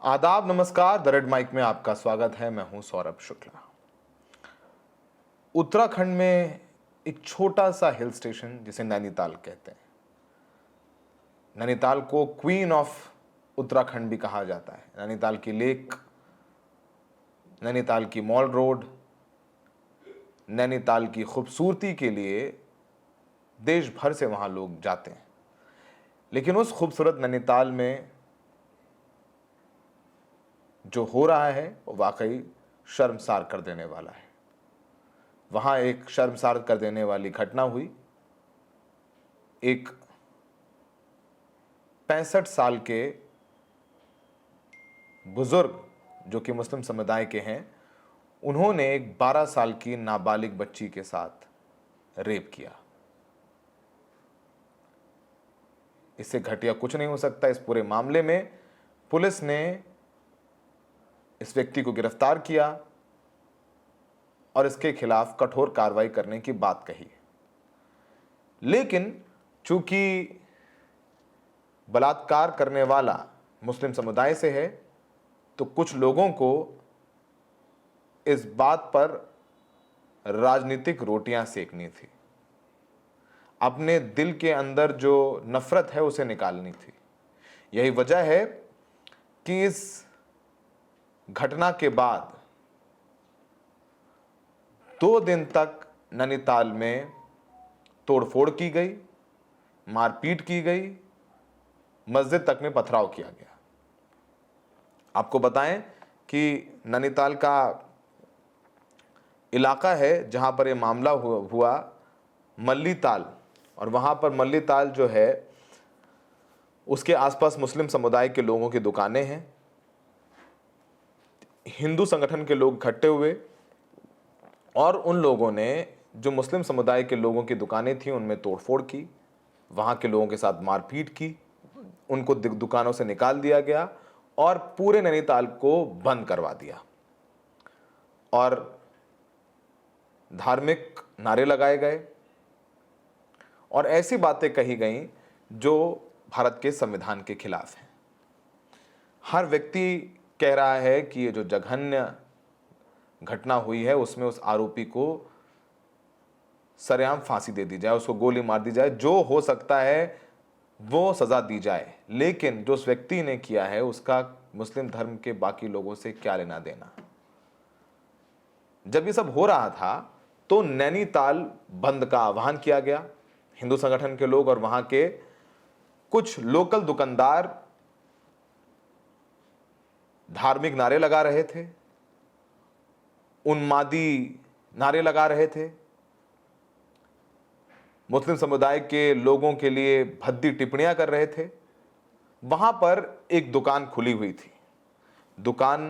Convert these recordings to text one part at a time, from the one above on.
आदाब, नमस्कार। The red mic में आपका स्वागत है। मैं हूं सौरभ शुक्ला। उत्तराखंड में एक छोटा सा हिल स्टेशन जिसे नैनीताल कहते हैं। नैनीताल को क्वीन ऑफ उत्तराखंड भी कहा जाता है। नैनीताल की लेक, नैनीताल की मॉल रोड, नैनीताल की खूबसूरती के लिए देश भर से वहां लोग जाते हैं। लेकिन उस खूबसूरत नैनीताल में जो हो रहा है वो वाकई शर्मसार कर देने वाला है। वहां एक शर्मसार कर देने वाली घटना हुई। एक 65 साल के बुजुर्ग जो कि मुस्लिम समुदाय के हैं, उन्होंने एक 12 साल की नाबालिग बच्ची के साथ रेप किया। इससे घटिया कुछ नहीं हो सकता। इस पूरे मामले में पुलिस ने इस व्यक्ति को गिरफ्तार किया और इसके खिलाफ कठोर कार्रवाई करने की बात कही। लेकिन चूंकि बलात्कार करने वाला मुस्लिम समुदाय से है, तो कुछ लोगों को इस बात पर राजनीतिक रोटियां सेकनी थी। अपने दिल के अंदर जो नफरत है उसे निकालनी थी। यही वजह है कि इस घटना के बाद 2 दिन तक नैनीताल में तोड़फोड़ की गई, मारपीट की गई, मस्जिद तक में पथराव किया गया। आपको बताएं कि नैनीताल का इलाका है जहां पर यह मामला हुआ मल्लीताल, और वहां पर मल्लीताल जो है उसके आसपास मुस्लिम समुदाय के लोगों की दुकानें हैं। हिंदू संगठन के लोग इकट्ठे हुए और उन लोगों ने जो मुस्लिम समुदाय के लोगों की दुकानें थी उनमें तोड़फोड़ की, वहां के लोगों के साथ मारपीट की, उनको दुकानों से निकाल दिया गया और पूरे नैनीताल को बंद करवा दिया और धार्मिक नारे लगाए गए और ऐसी बातें कही गईं जो भारत के संविधान के खिलाफ हैं। हर व्यक्ति कह रहा है कि ये जो जघन्य घटना हुई है उसमें उस आरोपी को सरेआम फांसी दे दी जाए, उसको गोली मार दी जाए, जो हो सकता है वो सजा दी जाए। लेकिन जो उस व्यक्ति ने किया है उसका मुस्लिम धर्म के बाकी लोगों से क्या लेना देना। जब ये सब हो रहा था तो नैनीताल बंद का आह्वान किया गया। हिंदू संगठन के लोग और वहां के कुछ लोकल दुकानदार धार्मिक नारे लगा रहे थे, उन्मादी नारे लगा रहे थे, मुस्लिम समुदाय के लोगों के लिए भद्दी टिप्पणियां कर रहे थे। वहां पर एक दुकान खुली हुई थी, दुकान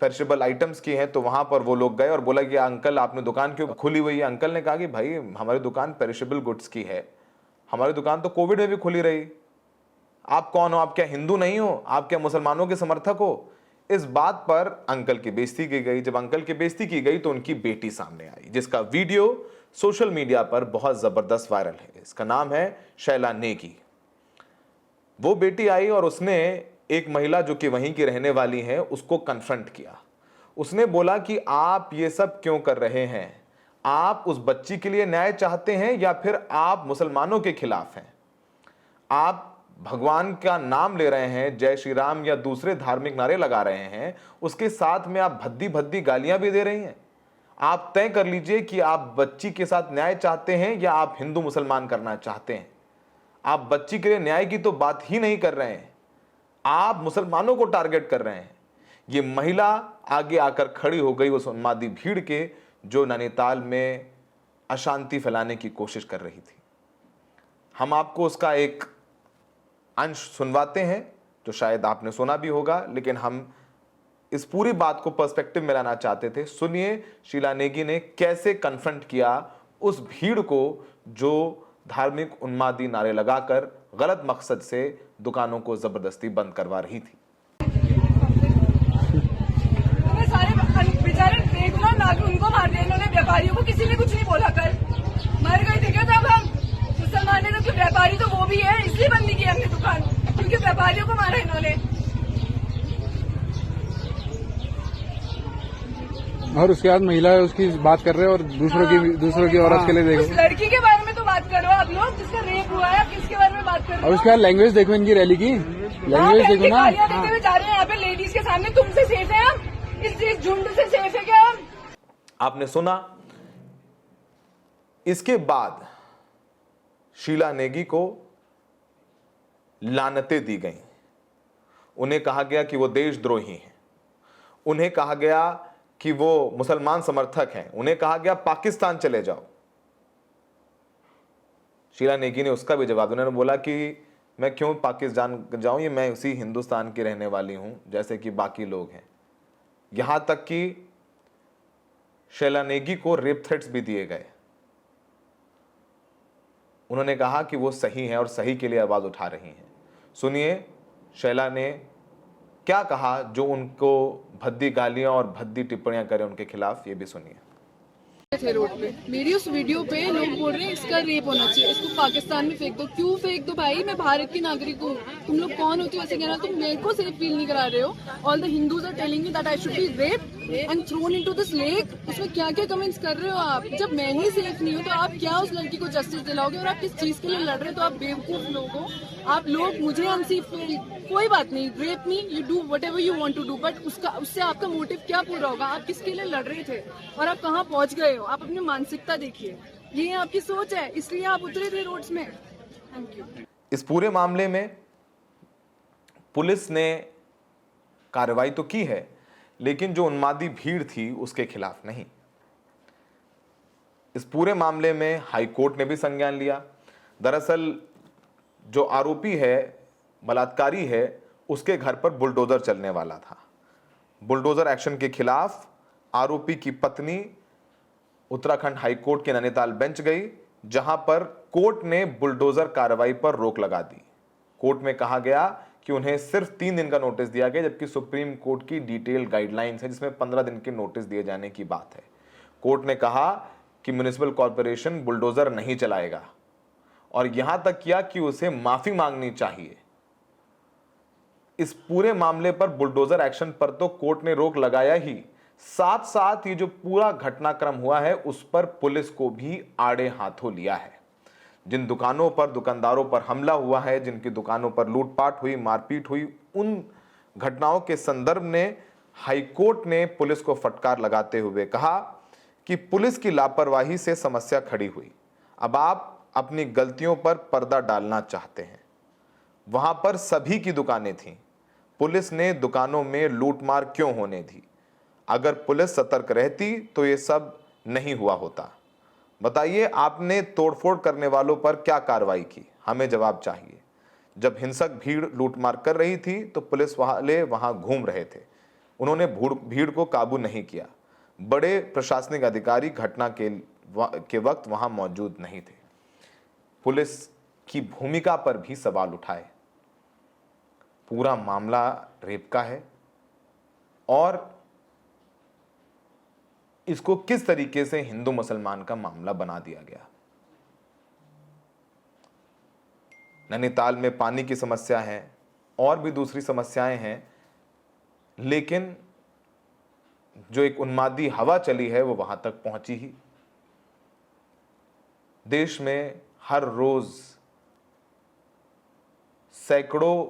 पेरिशेबल आइटम्स की है, तो वहां पर वो लोग गए और बोला कि अंकल आपने दुकान क्यों खुली हुई है। अंकल ने कहा कि भाई हमारी दुकान पेरिशेबल गुड्स की है, हमारी दुकान तो कोविड में भी खुली रही। आप कौन हो? आप क्या हिंदू नहीं हो? आप क्या मुसलमानों के समर्थक हो? इस बात पर अंकल की बेइज्जती की गई। जब अंकल की बेइज्जती की गई तो उनकी बेटी सामने आई, जिसका वीडियो सोशल मीडिया पर बहुत जबरदस्त वायरल है। इसका नाम है शैला नेगी। वो बेटी आई और उसने एक महिला जो कि वहीं की रहने वाली है उसको कन्फ्रंट किया। उसने बोला कि आप ये सब क्यों कर रहे हैं? आप उस बच्ची के लिए न्याय चाहते हैं या फिर आप मुसलमानों के खिलाफ हैं? आप भगवान का नाम ले रहे हैं, जय श्री राम या दूसरे धार्मिक नारे लगा रहे हैं, उसके साथ में आप भद्दी भद्दी गालियां भी दे रही हैं। आप तय कर लीजिए कि आप बच्ची के साथ न्याय चाहते हैं या आप हिंदू मुसलमान करना चाहते हैं। आप बच्ची के लिए न्याय की तो बात ही नहीं कर रहे हैं, आप मुसलमानों को टारगेट कर रहे हैं। ये महिला आगे आकर खड़ी हो गई उस उन्मादी भीड़ के जो नैनीताल में अशांति फैलाने की कोशिश कर रही थी। हम आपको उसका एक अंश सुनवाते हैं जो शायद आपने सुना भी होगा, लेकिन हम इस पूरी बात को पर्सपेक्टिव में लाना चाहते थे। सुनिए शीला नेगी ने कैसे कन्फ्रंट किया उस भीड़ को जो धार्मिक उन्मादी नारे लगाकर गलत मकसद से दुकानों को जबरदस्ती बंद करवा रही थी। बेचारे बेगुनाह नागरिक उनको मार दिया इन्होंने, व्यापारियों को किसी ने कुछ नहीं बोला। कल मर गए थे क्या? तब हम मुसलमान है तो व्यापारी तो वो भी है, इसलिए बंद नहीं की हमने दुकान, क्योंकि व्यापारियों को मारा इन्होंने। और उसके बाद महिला उसकी बात कर रहे हैं और दूसरों की औरत के लिए उस देखो। लड़की के बारे में तो बात करो आप लोग जिसका रेप हुआ है, आप किसके बारे में बात कर रहे हो? और उसके बाद लैंग्वेज देखो इनकी रैली की, लैंग्वेज देखो ना। गालियां देते हुए जा रहे हैं यहाँ पे लेडीज के सामने। तुमसे सेफ है हम? इस झुंड से सेफ है क्या हम? आपने सुना। इसके बाद शीला नेगी को लानतें दी गई। उन्हें कहा गया कि वो देशद्रोही हैं, उन्हें कहा गया कि वो मुसलमान समर्थक हैं, उन्हें कहा गया पाकिस्तान चले जाओ। शीला नेगी ने उसका भी जवाब, उन्होंने बोला कि मैं क्यों पाकिस्तान जाऊं, ये मैं उसी हिंदुस्तान की रहने वाली हूं जैसे कि बाकी लोग हैं। यहां तक कि शीला नेगी को रेप थ्रेट्स भी दिए गए। उन्होंने कहा कि वो सही हैं और सही के लिए आवाज उठा रही हैं। सुनिए शीला ने क्या कहा जो उनको भद्दी गालियां और भद्दी टिप्पणियां करें उनके खिलाफ, ये भी सुनिए। थे रोड पे मेरी उस वीडियो पे लोग बोल रहे हैं इसका रेप होना चाहिए, इसको पाकिस्तान में फेंक दो। क्यों फेंक दो भाई, मैं भारत की नागरिक हूँ। तुम लोग कौन होते हो ऐसे कहना? तुम मेरे को सेफ फील नहीं करा रहे हो। All the Hindus are telling me that I should be raped and thrown into this lake. उसमें क्या क्या कमेंट्स कर रहे हो आप? जब मैं ही सेफ नहीं हूँ तो आप क्या उस लड़की को जस्टिस दिलाओगे? और आप किस चीज के लिए लड़ रहे हो? तो आप बेवकूफ लोग हो। आप लोग मुझे अनसेफ फील, कोई बात नहीं, rape me, you do whatever you want to do, but उससे आपका मोटिव क्या पूरा होगा? आप किसके लिए लड़ रहे थे और आप कहाँ पहुंच गए हो? आप अपनी मानसिकता देखिए, ये आपकी सोच है, इसलिए आप उतरे थे रोड्स में। Thank you. इस पूरे मामले में पुलिस ने कार्रवाई तो की है, लेकिन जो उन्मादी भीड़ थी उसके खिलाफ नहीं। इस पूरे मामले में हाई कोर्ट ने भी संज्ञान लिया। दरअसल जो आरोपी है, बलात्कारी है, उसके घर पर बुलडोजर चलने वाला था। बुलडोजर एक्शन के खिलाफ आरोपी की पत्नी उत्तराखंड हाई कोर्ट के नैनीताल बेंच गई, जहां पर कोर्ट ने बुलडोजर कार्रवाई पर रोक लगा दी। कोर्ट में कहा गया कि उन्हें सिर्फ 3 दिन का नोटिस दिया गया, जबकि सुप्रीम कोर्ट की डिटेल गाइडलाइंस है जिसमें 15 दिन के नोटिस दिए जाने की बात है। कोर्ट ने कहा कि म्युनिसिपल कॉर्पोरेशन बुलडोजर नहीं चलाएगा और यहां तक किया कि उसे माफी मांगनी चाहिए। इस पूरे मामले पर बुलडोजर एक्शन पर तो कोर्ट ने रोक लगाया ही, साथ साथ ये जो पूरा घटनाक्रम हुआ है उस पर पुलिस को भी आड़े हाथों लिया है। जिन दुकानों पर, दुकानदारों पर हमला हुआ है, जिनकी दुकानों पर लूटपाट हुई, मारपीट हुई, उन घटनाओं के संदर्भ में हाईकोर्ट ने पुलिस को फटकार लगाते हुए कहा कि पुलिस की लापरवाही से समस्या खड़ी हुई। अब आप अपनी गलतियों पर पर्दा डालना चाहते हैं। वहां पर सभी की दुकानें थीं। पुलिस ने दुकानों में लूटमार क्यों होने दी? अगर पुलिस सतर्क रहती तो ये सब नहीं हुआ होता। बताइए, आपने तोड़फोड़ करने वालों पर क्या कार्रवाई की? हमें जवाब चाहिए। जब हिंसक भीड़ लूटमार कर रही थी तो पुलिस वाले वहां घूम रहे थे, उन्होंने भीड़ को काबू नहीं किया। बड़े प्रशासनिक अधिकारी घटना के वक्त वहां मौजूद नहीं थे। पुलिस की भूमिका पर भी सवाल उठाए। पूरा मामला रेप का है और इसको किस तरीके से हिंदू मुसलमान का मामला बना दिया गया। नैनीताल में पानी की समस्या है और भी दूसरी समस्याएं हैं, लेकिन जो एक उन्मादी हवा चली है वो वहां तक पहुंची ही। देश में हर रोज सैकड़ों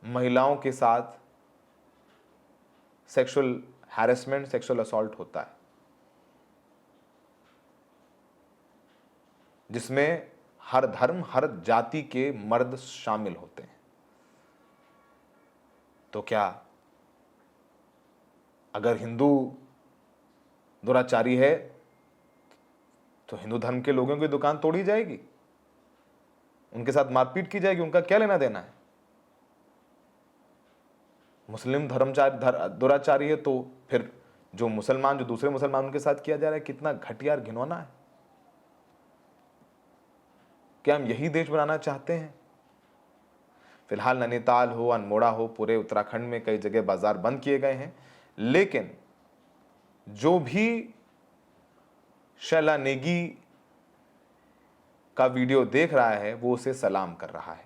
महिलाओं के साथ सेक्सुअल हैरेसमेंट, सेक्सुअल असॉल्ट होता है, जिसमें हर धर्म, हर जाति के मर्द शामिल होते हैं। तो क्या अगर हिंदू दुराचारी है तो हिंदू धर्म के लोगों की दुकान तोड़ी जाएगी, उनके साथ मारपीट की जाएगी? उनका क्या लेना देना है? मुस्लिम दुराचारी है तो फिर जो दूसरे मुसलमानों के साथ किया जा रहा है, कितना घटिया और घिनौना है। क्या हम यही देश बनाना चाहते हैं? फिलहाल नैनीताल हो, अल्मोड़ा हो, पूरे उत्तराखंड में कई जगह बाजार बंद किए गए हैं, लेकिन जो भी शीला नेगी का वीडियो देख रहा है वो उसे सलाम कर रहा है।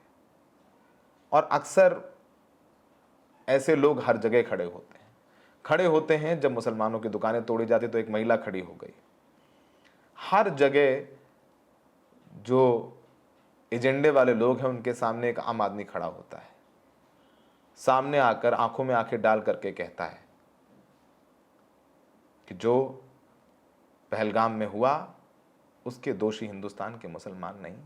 और अक्सर ऐसे लोग हर जगह खड़े होते हैं। खड़े होते हैं जब मुसलमानों की दुकानें तोड़ी जाती तो एक महिला खड़ी हो गई। हर जगह जो एजेंडे वाले लोग हैं उनके सामने एक आम आदमी खड़ा होता है, सामने आकर आंखों में आंखें डाल करके कहता है कि जो पहलगाम में हुआ उसके दोषी हिंदुस्तान के मुसलमान नहीं,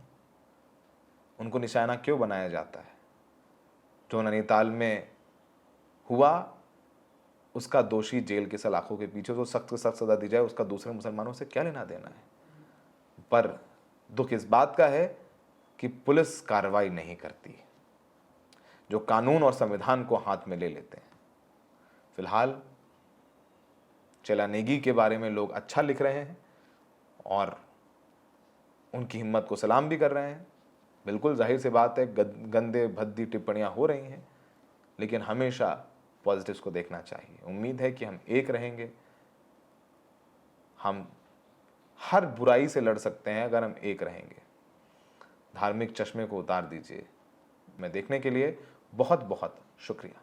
उनको निशाना क्यों बनाया जाता है? जो नैनीताल में हुआ उसका दोषी जेल की सलाखों के पीछे, जो सख्त से सख्त सजा दी जाए, उसका दूसरे मुसलमानों से क्या लेना देना है? पर दुख इस बात का है कि पुलिस कार्रवाई नहीं करती, जो कानून और संविधान को हाथ में ले लेते हैं। फिलहाल चेला नेगी के बारे में लोग अच्छा लिख रहे हैं और उनकी हिम्मत को सलाम भी कर रहे हैं। बिल्कुल जाहिर सी बात है, गंदे भद्दी टिप्पणियां हो रही हैं, लेकिन हमेशा पॉजिटिव्स को देखना चाहिए। उम्मीद है कि हम एक रहेंगे, हम हर बुराई से लड़ सकते हैं अगर हम एक रहेंगे। धार्मिक चश्मे को उतार दीजिए। मैं देखने के लिए बहुत बहुत शुक्रिया।